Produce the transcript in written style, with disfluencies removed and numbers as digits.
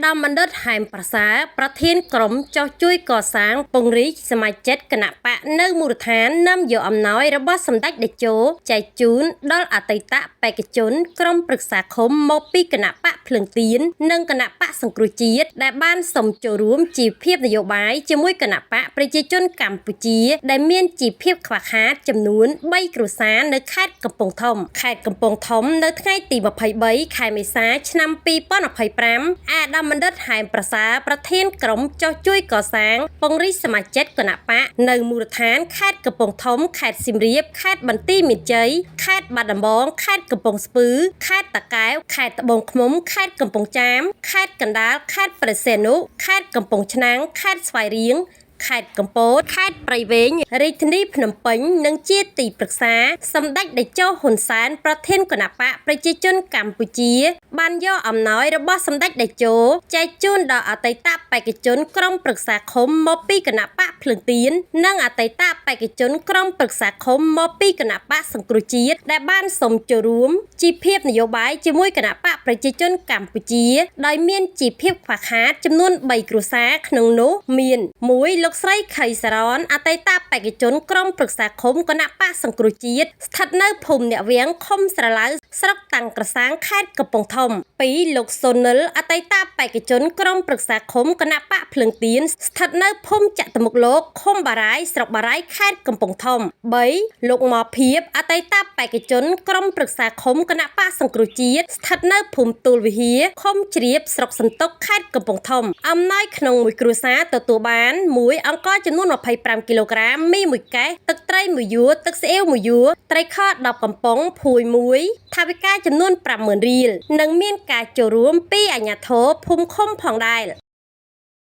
ដាមបណ្ឌិតហែមប្រសាប្រធានក្រុមចោះជួយកសាងពង្រីកសមាជិកគណៈបកនៅមូលដ្ឋាននាំយកអំណោយរបស់សម្ដេចតេជោចែកជូនដល់អតីតបេក្ខជនក្រុមប្រឹក្សាឃុំមកពីគណៈបកភ្លឹងទៀននិងគណៈបកសង្គ្រោះជាតិដែលបានសុំចូលរួមជីវភាពនយោបាយជាមួយគណៈបកប្រជាជនកម្ពុជាដែលមានជីវភាពខ្វះខាតចំនួន3គ្រួសារនៅខេត្តកំពង់ធំនៅថ្ងៃទី23ខែមេសាឆ្នាំ2025អាដាមបណ្ឌិតហែមប្រសាប្រធានក្រុមចោះជួយកសាងពង្រីកសមាជិកគណៈបកនៅមូលដ្ឋានខេត្តកំពង់ធំខេត្តសៀមរាបខេត្តបន្ទាយមានជ័យខេត្តបាត់ដំបងខេត្តកំពង់ស្ពឺខេត្តតាកែវខេត្តត្បូងឃ្មុំខេត្តកំពង់ចាមខេត្តកណ្ដាលខេត្តព្រះសីហនុខេត្តកំពង់ឆ្នាំងខេត្តស្វាយរៀងខេត្តកំពតខេត្តព្រៃវែងរាជធានីភ្នំពេញនិងជាទីប្រឹក្សាសម្ដេចតេជោហ៊ុនសែនប្រធានគណៈបកប្រជាជនកម្ពុជាបានយកអំណោយរបស់សម្ដេចតេជោចែកជូនដល់អតីតបេក្ខជនក្រុមប្រឹក្សាឃុំមកពីគណៈបកភ្លឹងទៀននិងអតីតបេក្ខជនក្រុមប្រឹក្សាឃុំមកពីគណៈបកសង្គ្រោះជាតិដែលបានសុំចូលរួមជីវភាពនយោបាយជាមួយគណៈបកប្រជាជនកម្ពុជាដោយមានជីវភាពខ្វះខាតចំនួន3គ្រួសារក្នុងនោះមាន1លោកស្រីខៃសារ៉នអតីតបេក្ខជនក្រុមប្រឹក្សាឃុំគណៈបកសង្គ្រោះជាតិស្ថិតនៅភូមិអ្នកវៀងឃុំស្រឡៅស្រុកតាំងក្រសាងខេត្តកំពង់ធំ2លោកសូនិលអតីតបេក្ខជនក្រុមប្រឹក្សាឃុំគណៈបកភ្លឹងទៀនស្ថិតនៅភូមិចតុមុខលោកឃុំបារាយស្រុកបារាយខេត្តកំពង់ធំ3លោកម៉ភៀបអតីតបេក្ខជនក្រុមប្រឹក្សាឃុំគណៈបកសង្គ្រោះជាតិស្ថិតនៅភូមិទូលវិហារឃុំជ្រាបស្រុកសន្ទុកខេត្តកំពង់ធំអំណោយក្នុងមួយគ្រួសារទទួលបាន1អង្ករចំនួន25គីឡូក្រាមមី1កែសទឹកត្រី1យួរទឹកស្អៀវ1យួរត្រីខ10កំប៉ុងភួយ1ថវិកាចំនួន50000រៀលនិងមានការចូលរួមពីអាជ្ញាធរភូមិឃុំផងដែរ